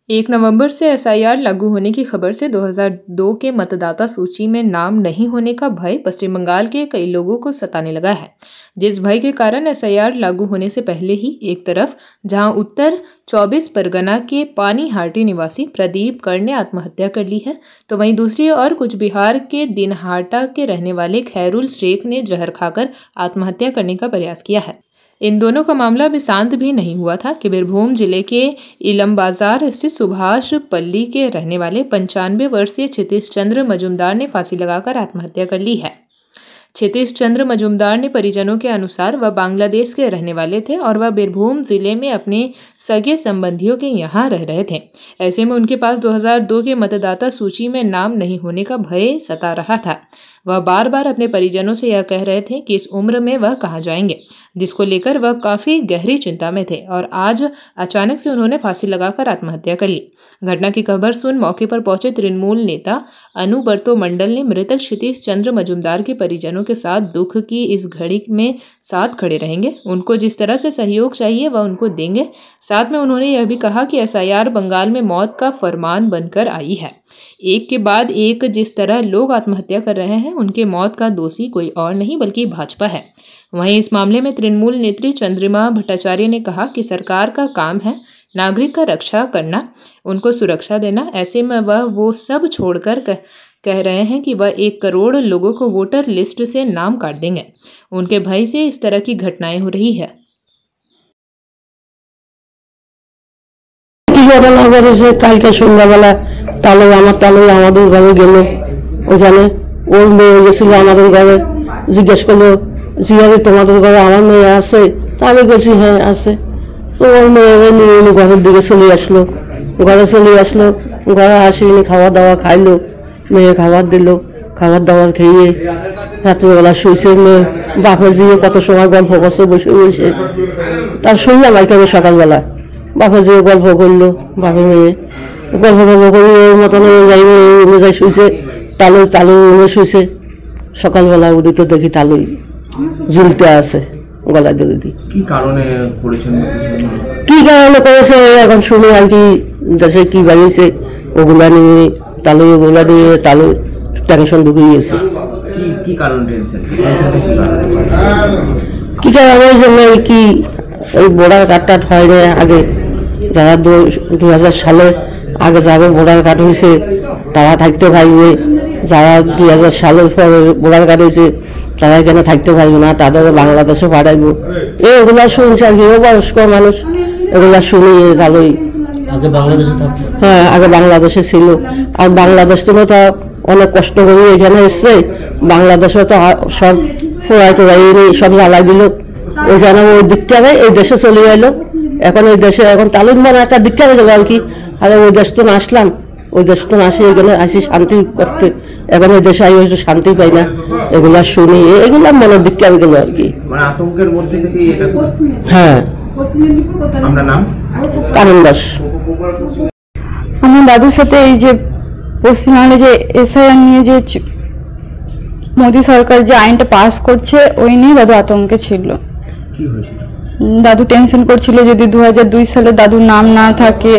1 नवंबर से एसआईआर लागू होने की खबर से 2002 के मतदाता सूची में नाम नहीं होने का भय पश्चिम बंगाल के कई लोगों को सताने लगा है। जिस भय के कारण एसआईआर लागू होने से पहले ही एक तरफ जहां उत्तर 24 परगना के पानीहाटी निवासी प्रदीप कर ने आत्महत्या कर ली है, तो वहीं दूसरी ओर कुछ बिहार के दिनहाटा के रहने वाले खैरुल शेख ने जहर खाकर आत्महत्या करने का प्रयास किया है। इन दोनों का मामला अभी शांत भी नहीं हुआ था कि बीरभूम जिले के इलम बाजार स्थित सुभाष पल्ली के रहने वाले 95 वर्षीय क्षितिज चंद्र मजूमदार ने फांसी लगाकर आत्महत्या कर ली है। क्षितिज चंद्र मजूमदार ने परिजनों के अनुसार वह बांग्लादेश के रहने वाले थे और वह बीरभूम जिले में अपने सगे संबंधियों के यहाँ रह रहे थे। ऐसे में उनके पास 2002 के मतदाता सूची में नाम नहीं होने का भय सता रहा था। वह बार बार अपने परिजनों से यह कह रहे थे कि इस उम्र में वह कहाँ जाएंगे, जिसको लेकर वह काफ़ी गहरी चिंता में थे और आज अचानक से उन्होंने फांसी लगाकर आत्महत्या कर ली। घटना की खबर सुन मौके पर पहुंचे तृणमूल नेता अनुबर्तो मंडल ने मृतक क्षितिज चंद्र मजूमदार के परिजनों के साथ दुख की इस घड़ी में साथ खड़े रहेंगे। उनको जिस तरह से सहयोग चाहिए वह उनको देंगे। साथ में उन्होंने यह भी कहा कि एसआईआर बंगाल में मौत का फरमान बनकर आई है। एक के बाद एक जिस तरह लोग आत्महत्या कर रहे हैं, उनके मौत का दोषी कोई और नहीं बल्कि भाजपा है। वहीं इस मामले में तृणमूल नेत्री चंद्रिमा भट्टाचार्य ने कहा कि सरकार का काम है नागरिक का रक्षा करना, उनको सुरक्षा देना। ऐसे में वह वो सब छोड़कर कह रहे हैं कि वह 1 करोड़ लोगों को वोटर लिस्ट से नाम काट देंगे। उनके भय से इस तरह की घटनाएं हो रही है। কালকে সন্ধ্যাবেলা তালই আমাদের ঘরে গেল, ওখানে ওর মেয়ে গেছিল আমাদের ঘরে, জিজ্ঞেস করলো জিয়ারে তোমাদের ঘরে আমার মেয়ে আছে? তা আমি বলছি হ্যাঁ আছে। তো ওর মেয়ে নিয়ে ঘরের দিকে চলে আসলো, ঘরে আসিনি, খাওয়া দাওয়া খাইলো, মেয়ে খাবার দিল, খাবার দাবার খেয়ে রাত্রিবেলা শুয়েছে। মেয়ে বাপের জিয়ে কত সময় গল্প করছে বসে বসে, তার শুনলাম আর কেন সকালবেলা বাপের জিয়ে গল্প করলো, বাপের মেয়ে গল্প করে ওর মতন যাই শুয়েছে, তালু শুয়েছে। সকালবেলা উঠে তো দেখি তালুই ঝুলতে আছে গলায় দড়ি দিয়ে। কি কারণে করেছে এখন শুনে আর কি, দেশে কি বাড়িয়েছে ওগুলা নিয়ে তালু টেনশন ঢুকে গিয়েছে। কি কারণের জন্য কি ওই বোর্ডার কার্ডটা হয় না আগে, যারা 2000 সালে আগে যারা বোর্ডার কার্ড হয়েছে তারা থাকতে পারবে, যারা 2000 সালের পরে বোর্ডার কার্ড হয়েছে তারা এখানে থাকতে পারবে না, তাদের বাংলাদেশে পাঠাইবো। এগুলা শুনছে আর কি, ও বয়স্ক মানুষ এগুলা শুনি তাহলেই আগে বাংলাদেশে থাকতো। হ্যাঁ আগে বাংলাদেশে ছিল, আর বাংলাদেশ থেকে তো অনেক কষ্ট করে এখানে এসছে, বাংলাদেশে তো সব ফোড়াই সব জ্বালাই দিল, ওইখানে ওই দিকটারে এই দেশে চলে এলো। এখন এই দেশে এখন তালুর মনে একটা দিকটা গেল আর কি, আর ওই দেশ তো আসলাম, ওই দেশ তো আসি এখানে আসি শান্তি করতে, এখন এই দেশে আই হয়েছে শান্তি পাই না, এগুলা শুনি এগুলা মনের দিকটা গেল আর কি। আতঙ্কের মধ্যে থেকে হ্যাঁ। আপনার নাম? কারণ দাস। আমার দাদুর সাথে এই যে পশ্চিমবঙ্গে যে এসআইআর নিয়ে যে মোদী সরকার যে আইনটা পাস করছে ওই নিয়ে দাদু আতঙ্কে ছিল। দাদু টেনশন করছিল যদি 2002 সালে দাদুর নাম না থাকে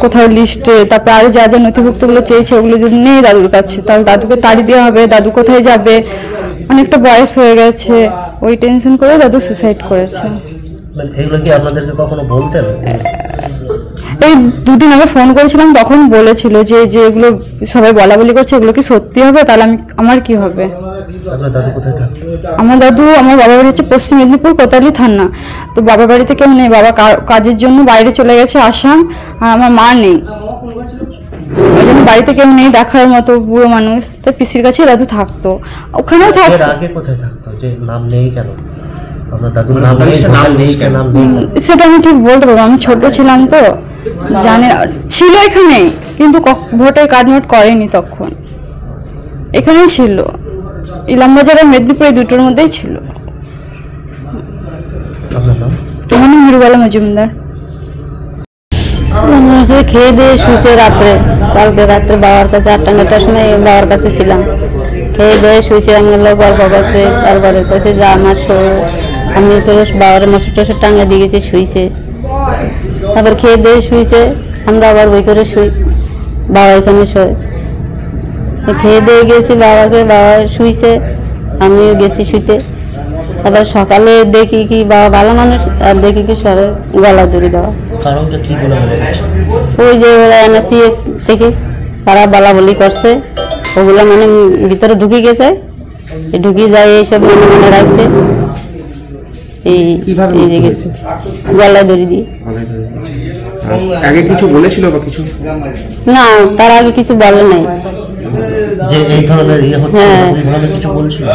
কোথাও লিস্টে, তারপরে আরো যা যা নথিভুক্তগুলো চেয়েছে ওগুলো যদি নেই দাদুর কাছে, তাহলে দাদুকে তাড়ি দেওয়া হবে, দাদু কোথায় যাবে, অনেকটা বয়স হয়ে গেছে, ওই টেনশন করে দাদু সুসাইড করেছে। এগুলো কি আপনাদেরকে কখনো বলতেন? এই 2 দিন আগে ফোন করেছিলাম, তখন বলেছিল যে এগুলো সবাই বলা বলি করছে, এগুলো কি সত্যি হবে, তাহলে আমার কি হবে। আপনার দাদু কোথায় থাকতো? আমার বাবার বাড়ি হচ্ছে পশ্চিম মেদিনীপুর কোতালি থানা। তো বাবার বাড়িতে কেউ নেই, বাবা কাজের জন্য বাইরে চলে গেছে আসাম, আর আমার মা নেই, ওই জন্য বাড়িতে কেউ নেই দেখার মতো, বুড়ো মানুষ। তো পিসির কাছে দাদু থাকতো, ওখানেও থাকতো। আগে কোথায় থাকতো যে নাম নেই কেন? সেটা আমি ঠিক বলতে পারবো, আমি ছোট ছিলাম তো জানি ছিল এখানে, কিন্তু ভোটার কার্ড নোট করেনি তখন, এখানেই ছিল, ইলামবাজার আর মেদিনীপুর এই দুটোর মধ্যেই ছিল। মিরুবালা মজুমদার। খেয়ে দিয়ে শুয়েছে রাত্রে, কালকে রাত্রে বাবার কাছে 8টা-9টার সময় বাবার কাছে ছিলাম, খেয়ে দিয়ে শুয়েছে, আমি গল্প করছে, তারপরে কাছে যা আমার আমি তো বাবার মশার টশার টাঙা দিয়ে গেছে শুয়েছে, তারপর খেয়ে দিয়ে শুয়েছে। আমরা আবার বই করে শুই, বাবা এখানে শোয়। খেয়ে দিয়ে গেছি বাবাকে, বাবা শুইছে, আমিও গেছি শুইতে। আবার সকালে দেখি কি বাবা ভালো মানুষ, আর দেখি কি সরে গলা দড়ি দেওয়া। কারণটা কি বলে মনে হচ্ছে? ওই যে এনআরসি থেকে তারা বলা বলি করছে, ওগুলো মানে ভিতরে ঢুকে গেছে, ঢুকে যায় এইসব মনে মনে রাখছে। এই গলায় দড়ি দিয়ে। আগে কিছু বলেছিল বা কিছু? না, তার আগে কিছু বলে নাই। যে এই ধরনের ইয়ে হচ্ছে, এই ধরনের কিছু বলছিল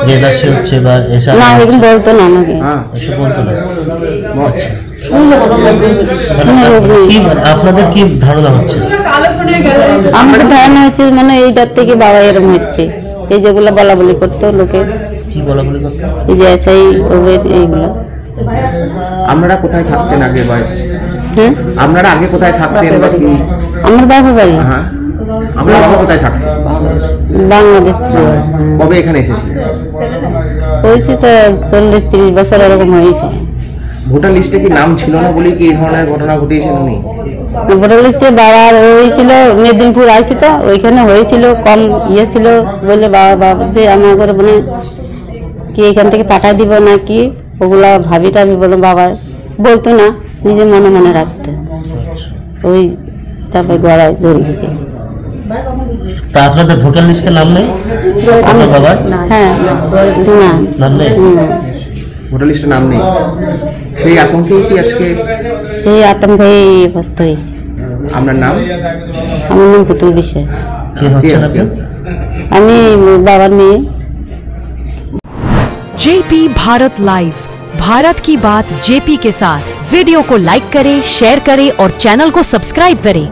যে এদাসি হচ্ছে বা এসব? না, এগুলো বলতো না আমাকে। এসব বলতো না। আচ্ছা, কি আপনাদের কি ধারণা হচ্ছে? আমাদের ধারণা হচ্ছে মানে এইটার থেকে বাবা এরকম হচ্ছে, এই যেগুলো বলা বলি করতো লোকে। কি বলা বলি করতো? এই যে এসআই এইগুলো। আপনারা কোথায় থাকতেন আগে? হ্যাঁ, আপনারা আগে কোথায় থাকতেন বা কি? আমার বাবা বাড়ি। হ্যাঁ, আপনার বাবা কোথায় থাকতেন? বাংলাদেশ। কবে এখানে এসেছেন? হয়েছে তো 40-30 বছর এরকম হয়েছে। ভোটার লিস্টে কি নাম ছিল না বলে কি এই ধরনের ঘটনা ঘটিয়েছেন উনি? ভোটার লিস্টে বাবার হয়েছিল, মেদিনীপুর আইসি তো ওইখানে হয়েছিল, কম ইয়ে ছিল বলে বাবা যে আমার ঘরে মানে কি এখান থেকে পাঠাই দিব না কি, ওগুলা ভাবি টাবি বলে বাবা বলতো না, নিজে মনে মনে রাখতো। ওই তারপরে গড়ায় ধরে গেছে। তা আপনাদের ভোটার লিস্টে নাম নেই আপনার বাবার? হ্যাঁ, না, নাম নেই। ভোটার লিস্টে নাম নেই, সেই আতঙ্কেই কি আজকে? সেই আতঙ্কে অবস্থা হয়েছে। আপনার নাম? আমার নাম পুতুল বিশ্বাস। কি হচ্ছে না? আমি বাবার মেয়ে। जेपी भारत लाइव, भारत की बात जेपी के साथ। वीडियो को लाइक करें, शेयर करें और चैनल को सब्सक्राइब करें।